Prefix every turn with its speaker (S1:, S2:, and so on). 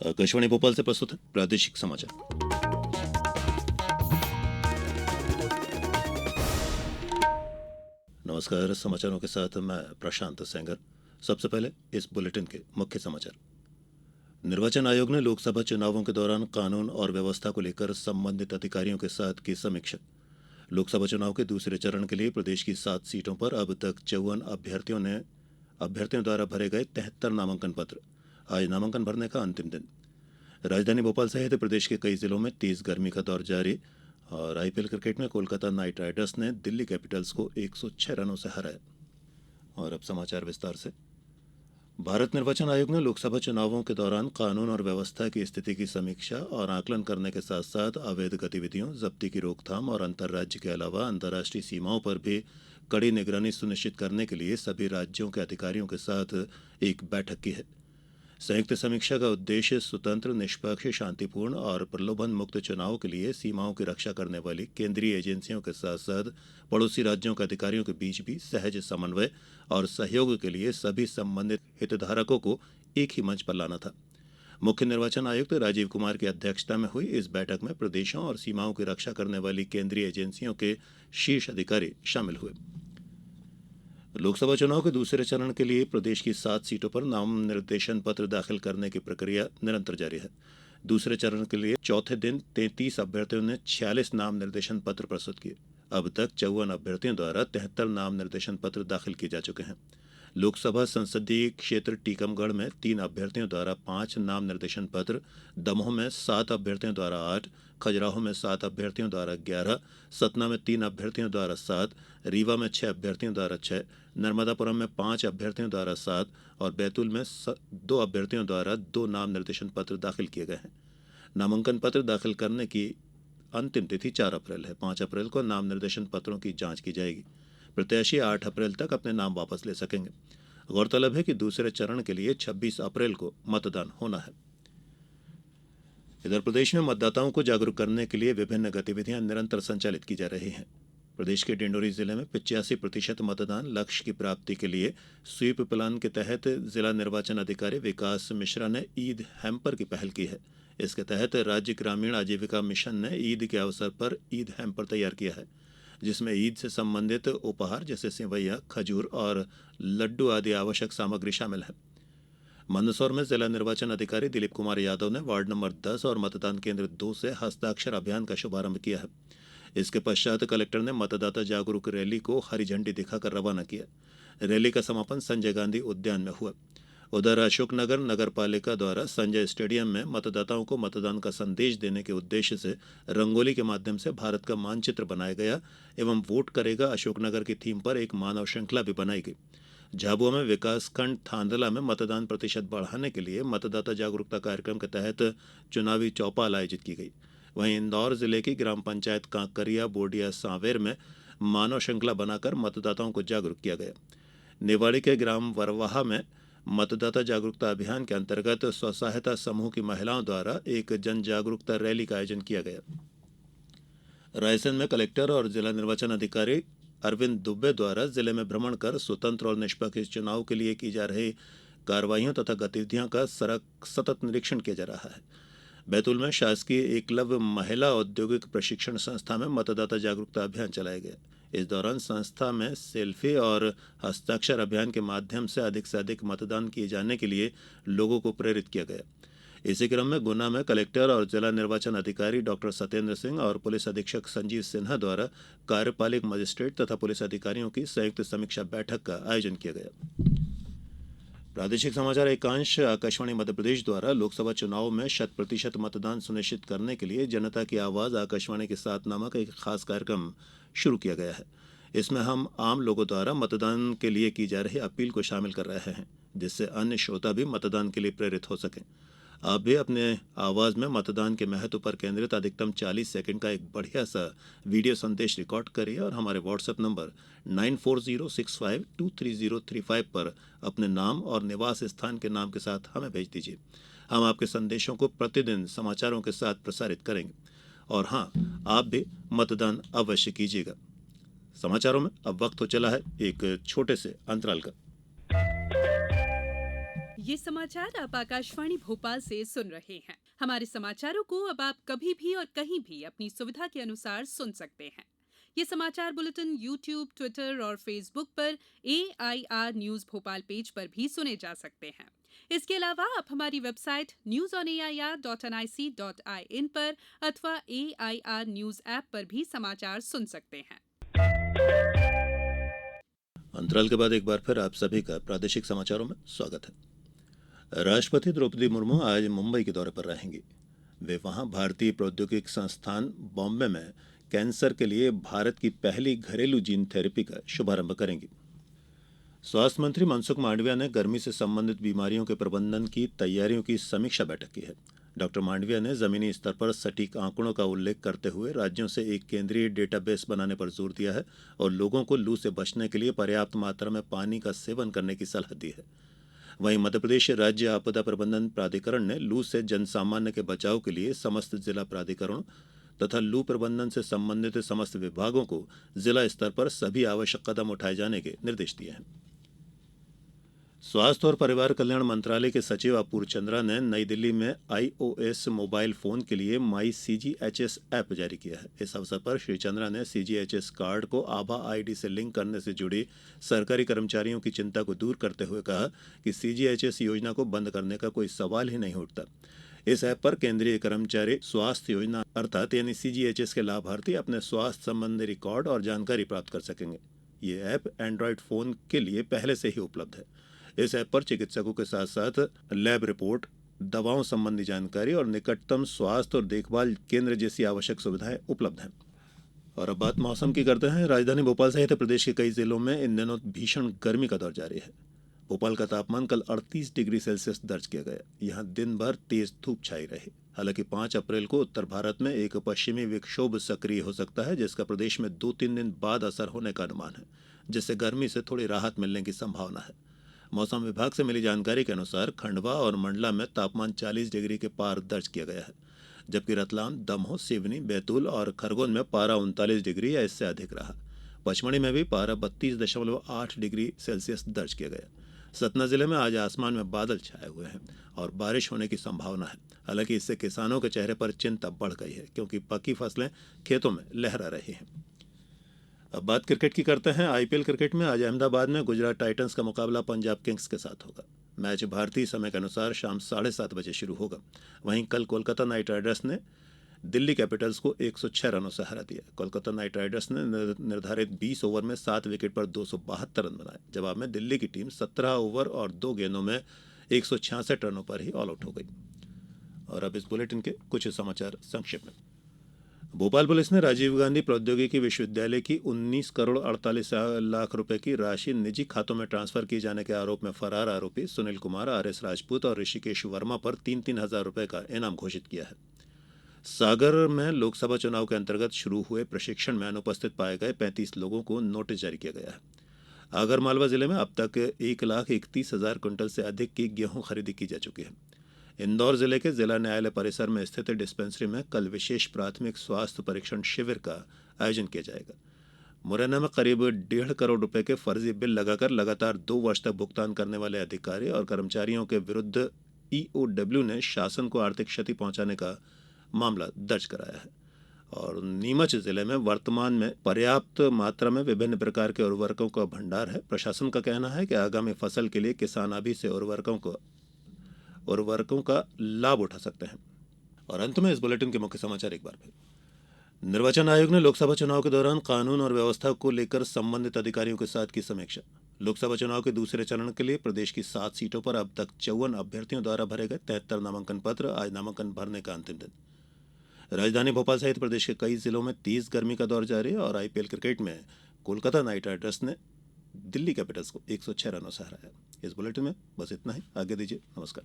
S1: आकाशवाणी भोपाल से प्रस्तुत है प्रादेशिक समाचार। नमस्कार, समाचारों के साथ मैं प्रशांत सेंगर। सबसे पहले इस बुलेटिन के मुख्य समाचार। निर्वाचन आयोग ने लोकसभा चुनावों के दौरान कानून और व्यवस्था को लेकर संबंधित अधिकारियों के साथ की समीक्षा। लोकसभा चुनाव के दूसरे चरण के लिए प्रदेश की 7 सीटों पर अब तक 54 अभ्यर्थियों द्वारा भरे गए 73 नामांकन पत्र। आज नामांकन भरने का अंतिम दिन। राजधानी भोपाल सहित प्रदेश के कई जिलों में तेज गर्मी का दौर जारी। और आईपीएल क्रिकेट में कोलकाता नाइट राइडर्स ने दिल्ली कैपिटल्स को 106 रनों से हराया। और अब समाचार विस्तार से। भारत निर्वाचन आयोग ने लोकसभा चुनावों के दौरान कानून और व्यवस्था की स्थिति की समीक्षा और आकलन करने के साथ साथ अवैध गतिविधियों, जब्ती की रोकथाम और अंतर्राज्य के अलावा अंतर्राष्ट्रीय सीमाओं पर भी कड़ी निगरानी सुनिश्चित करने के लिए सभी राज्यों के अधिकारियों के साथ एक बैठक की है। संयुक्त समीक्षा का उद्देश्य स्वतंत्र, निष्पक्ष, शांतिपूर्ण और प्रलोभन मुक्त चुनाव के लिए सीमाओं की रक्षा करने वाली केंद्रीय एजेंसियों के साथ साथ पड़ोसी राज्यों के अधिकारियों के बीच भी सहज समन्वय और सहयोग के लिए सभी संबंधित हितधारकों को एक ही मंच पर लाना था। मुख्य निर्वाचन आयुक्त राजीव कुमार की अध्यक्षता में हुई इस बैठक में प्रदेशों और सीमाओं की रक्षा करने वाली केंद्रीय एजेंसियों के शीर्ष अधिकारी शामिल हुए। लोकसभा चुनाव के दूसरे चरण के लिए प्रदेश की 7 सीटों पर नाम निर्देशन पत्र दाखिल करने की प्रक्रिया निरंतर जारी है। दूसरे चरण के लिए चौथे दिन 33 अभ्यर्थियों ने 46 नाम निर्देशन पत्र प्रस्तुत किए। अब तक 54 अभ्यर्थियों द्वारा 73 नाम निर्देशन पत्र दाखिल किए जा चुके हैं। लोकसभा संसदीय क्षेत्र टीकमगढ़ में 3 अभ्यर्थियों द्वारा 5 नाम निर्देशन पत्र, दमोह में 7 अभ्यर्थियों द्वारा 8, खजुराहो में 7 अभ्यर्थियों द्वारा 11, सतना में 3 अभ्यर्थियों द्वारा 7, रीवा में 6 अभ्यर्थियों द्वारा 6, नर्मदापुरम में 5 अभ्यर्थियों द्वारा 7 और बैतूल में 2 अभ्यर्थियों द्वारा 2 नाम निर्देशन पत्र दाखिल किए गए हैं। नामांकन पत्र दाखिल करने की अंतिम तिथि 4 अप्रैल है। 5 अप्रैल को नाम निर्देशन पत्रों की जांच की जाएगी। प्रत्याशी 8 अप्रैल तक अपने नाम वापस ले सकेंगे। गौरतलब है कि दूसरे चरण के लिए 26 अप्रैल को मतदान होना है। इधर प्रदेश में मतदाताओं को जागरूक करने के लिए विभिन्न गतिविधियां निरंतर संचालित की जा रही हैं। प्रदेश के डिंडोरी जिले में 85% मतदान लक्ष्य की प्राप्ति के लिए स्वीप प्लान के तहत जिला निर्वाचन अधिकारी विकास मिश्रा ने ईद हैम्पर की पहल की है। इसके तहत राज्य ग्रामीण आजीविका मिशन ने ईद के अवसर पर ईद हैम्पर तैयार किया है, जिसमें ईद से संबंधित उपहार जैसे सेवैया, खजूर और लड्डू आदि आवश्यक सामग्री शामिल है। मंदसौर में जिला निर्वाचन अधिकारी दिलीप कुमार यादव ने वार्ड नंबर 10 और मतदान केंद्र 2 से हस्ताक्षर अभियान का शुभारंभ किया है। इसके पश्चात कलेक्टर ने मतदाता जागरूक रैली को हरी झंडी दिखाकर रवाना किया। रैली का समापन संजय गांधी उद्यान में हुआ। उधर अशोकनगर नगर पालिका द्वारा संजय स्टेडियम में मतदाताओं को मतदान का संदेश देने के उद्देश्य से रंगोली के माध्यम से भारत का मानचित्र बनाया गया एवं वोट करेगा अशोकनगर की थीम पर एक मानव श्रृंखला भी बनाई गई। झाबुआ में विकासखंड थांदला में मतदान प्रतिशत बढ़ाने के लिए मतदाता जागरूकता कार्यक्रम के तहत चुनावी चौपाल आयोजित की गई। वहीं इंदौर जिले की ग्राम पंचायत कांकरिया बोडिया सांवेर में मानव श्रृंखला बनाकर मतदाताओं को जागरूक किया गया। निवाड़ी के ग्राम वरवाहा में मतदाता जागरूकता अभियान के अंतर्गत स्व सहायता समूह की महिलाओं द्वारा एक जन जागरूकता रैली का आयोजन किया गया। रायसेन में कलेक्टर और जिला निर्वाचन अधिकारी अरविंद दुबे द्वारा जिले में भ्रमण कर स्वतंत्र और निष्पक्ष चुनाव के लिए की जा रही कार्रवाइयों तथा गतिविधियों का सतत निरीक्षण किया जा रहा है। बैतूल में शासकीय एकलव्य महिला औद्योगिक प्रशिक्षण संस्था में मतदाता जागरूकता अभियान चलाया गया। इस दौरान संस्था में सेल्फी और हस्ताक्षर अभियान के माध्यम से अधिक मतदान किए जाने के लिए लोगों को प्रेरित किया गया। इसी क्रम में गुना में कलेक्टर और जिला निर्वाचन अधिकारी डॉक्टर सत्येंद्र सिंह और पुलिस अधीक्षक संजीव सिन्हा द्वारा कार्यपालिक मजिस्ट्रेट तथा पुलिस अधिकारियों की संयुक्त समीक्षा बैठक का आयोजन किया गया। प्रादेशिक समाचार एकांश आकाशवाणी मध्यप्रदेश द्वारा लोकसभा चुनाव में 100% मतदान सुनिश्चित करने के लिए जनता की आवाज आकाशवाणी के साथ नामक एक खास कार्यक्रम शुरू किया गया है। इसमें हम आम लोगों द्वारा मतदान के लिए की जा रही अपील को शामिल कर रहे हैं, जिससे अन्य श्रोता भी मतदान के लिए प्रेरित हो सकें। आप भी अपने आवाज में मतदान के महत्व पर केंद्रित अधिकतम 40 सेकंड का एक बढ़िया सा वीडियो संदेश रिकॉर्ड करिए और हमारे व्हाट्सएप नंबर 9406523035 पर अपने नाम और निवास स्थान के नाम के साथ हमें भेज दीजिए। हम आपके संदेशों को प्रतिदिन समाचारों के साथ प्रसारित करेंगे। और हाँ, आप भी मतदान अवश्य कीजिएगा। समाचारों में अब वक्त हो चला है एक छोटे से अंतराल का।
S2: ये समाचार आप आकाशवाणी भोपाल से सुन रहे हैं। हमारे समाचारों को अब आप कभी भी और कहीं भी अपनी सुविधा के अनुसार सुन सकते हैं। ये समाचार बुलेटिन YouTube, ट्विटर और फेसबुक पर AIR न्यूज भोपाल पेज पर भी सुने जा सकते हैं। इसके अलावा आप हमारी वेबसाइट newsonair.nic.in पर अथवा AIR न्यूज ऐप पर भी समाचार सुन सकते हैं।
S1: अंतराल के बाद एक बार फिर आप सभी का प्रादेशिक समाचारों में स्वागत है। राष्ट्रपति द्रौपदी मुर्मू आज मुंबई के दौरे पर रहेंगी। वे वहां भारतीय प्रौद्योगिकी संस्थान बॉम्बे में कैंसर के लिए भारत की पहली घरेलू जीन थेरेपी का शुभारंभ करेंगी। स्वास्थ्य मंत्री मनसुख मांडविया ने गर्मी से संबंधित बीमारियों के प्रबंधन की तैयारियों की समीक्षा बैठक की है। डॉक्टर मांडविया ने जमीनी स्तर पर सटीक आंकड़ों का उल्लेख करते हुए राज्यों से एक केंद्रीय डेटाबेस बनाने पर जोर दिया है और लोगों को लू से बचने के लिए पर्याप्त मात्रा में पानी का सेवन करने की सलाह दी है। वहीं मध्यप्रदेश राज्य आपदा प्रबंधन प्राधिकरण ने लू से जनसामान्य के बचाव के लिए समस्त जिला प्राधिकरणों तथा लू प्रबंधन से संबंधित समस्त विभागों को जिला स्तर पर सभी आवश्यक कदम उठाए जाने के निर्देश दिए हैं। स्वास्थ्य और परिवार कल्याण मंत्रालय के सचिव अपूर्व चंद्रा ने नई दिल्ली में iOS मोबाइल फोन के लिए माई CGHS ऐप जारी किया है। इस अवसर पर श्री चंद्रा ने CGHS कार्ड को आभा आईडी से लिंक करने से जुड़ी सरकारी कर्मचारियों की चिंता को दूर करते हुए कहा कि CGHS योजना को बंद करने का कोई सवाल ही नहीं उठता। इस ऐप पर केंद्रीय कर्मचारी स्वास्थ्य योजना अर्थात यानी CGHS के लाभार्थी अपने स्वास्थ्य संबंधी रिकॉर्ड और जानकारी प्राप्त कर सकेंगे। ये ऐप एंड्रॉयड फोन के लिए पहले से ही उपलब्ध है। इस ऐप पर चिकित्सकों के साथ साथ लैब रिपोर्ट, दवाओं संबंधी जानकारी और निकटतम स्वास्थ्य और देखभाल केंद्र जैसी आवश्यक सुविधाएं उपलब्ध हैं। और अब बात मौसम की करते हैं। राजधानी भोपाल सहित प्रदेश के कई जिलों में इन दिनों भीषण गर्मी का दौर जारी है। भोपाल का तापमान कल 38 डिग्री सेल्सियस दर्ज किया गया। यहाँ दिन भर तेज धूप छाई रही। हालांकि 5 अप्रैल को उत्तर भारत में एक पश्चिमी विक्षोभ सक्रिय हो सकता है, जिसका प्रदेश में 2-3 दिन बाद असर होने का अनुमान है, जिससे गर्मी से थोड़ी राहत मिलने की संभावना है। मौसम विभाग से मिली जानकारी के अनुसार खंडवा और मंडला में तापमान 40 डिग्री के पार दर्ज किया गया है, जबकि रतलाम, दमोह, सिवनी, बैतूल और खरगोन में पारा 39 डिग्री या इससे अधिक रहा। पचमढ़ी में भी पारा 32.8 डिग्री सेल्सियस दर्ज किया गया। सतना जिले में आज आसमान में बादल छाए हुए हैं और बारिश होने की संभावना है। हालांकि इससे किसानों के चेहरे पर चिंता बढ़ गई है, क्योंकि पकी फसलें खेतों में लहरा रही हैं। अब बात क्रिकेट की करते हैं। IPL क्रिकेट में आज अहमदाबाद में गुजरात टाइटंस का मुकाबला पंजाब किंग्स के साथ होगा। मैच भारतीय समय के अनुसार शाम 7:30 बजे शुरू होगा। वहीं कल कोलकाता नाइट राइडर्स ने दिल्ली कैपिटल्स को 106 रनों से हरा दिया। कोलकाता नाइट राइडर्स ने निर्धारित 20 ओवर में 7 विकेट पर 272 रन बनाए। जवाब में दिल्ली की टीम 17 ओवर और 2 गेंदों में 166 रनों पर ही ऑल आउट हो गई। और अब इस बुलेटिन के कुछ समाचार संक्षिप्त में। भोपाल पुलिस ने राजीव गांधी प्रौद्योगिकी विश्वविद्यालय की 19 करोड़ 48 लाख रुपए की राशि निजी खातों में ट्रांसफर किए जाने के आरोप में फरार आरोपी सुनील कुमार, RS राजपूत और ऋषिकेश वर्मा पर 3-3 हजार रुपए का इनाम घोषित किया है। सागर में लोकसभा चुनाव के अंतर्गत शुरू हुए प्रशिक्षण में अनुपस्थित पाए गए 35 लोगों को नोटिस जारी किया गया है। आगरमालवा जिले में अब तक 1,31,000 क्विंटल से अधिक की गेहूं खरीदी की जा चुकी है। इंदौर जिले के जिला न्यायालय परिसर में स्थित डिस्पेंसरी में कल विशेष प्राथमिक स्वास्थ्य परीक्षण शिविर का आयोजन किया जाएगा। मुरैना में करीब 1.5 करोड़ रुपए के फर्जी बिल लगाकर लगातार 2 वर्ष तक भुगतान करने वाले अधिकारी और कर्मचारियों के विरुद्ध EOW ने शासन को आर्थिक क्षति पहुंचाने का मामला दर्ज कराया है। और नीमच जिले में वर्तमान में पर्याप्त मात्रा में विभिन्न प्रकार के उर्वरकों का भंडार है। प्रशासन का कहना है कि आगामी फसल के लिए किसान अभी से उर्वरकों का लाभ उठा सकते हैं। और अंत में इस बुलेटिन के मुख्य समाचार एक बार फिर। निर्वाचन आयोग ने लोकसभा चुनाव के दौरान कानून और व्यवस्था को लेकर संबंधित अधिकारियों के साथ की समीक्षा। लोकसभा चुनाव के दूसरे चरण के लिए प्रदेश की 7 सीटों पर अब तक 54 अभ्यर्थियों द्वारा भरे गए 73 नामांकन पत्र। आज नामांकन भरने का अंतिम दिन। राजधानी भोपाल सहित प्रदेश के कई जिलों में तेज गर्मी का दौर जारी है। और IPL क्रिकेट में कोलकाता नाइट राइडर्स ने दिल्ली कैपिटल्स को 106 रनों से हराया। इस बुलेटिन में बस इतना ही। आगे दीजिए। नमस्कार।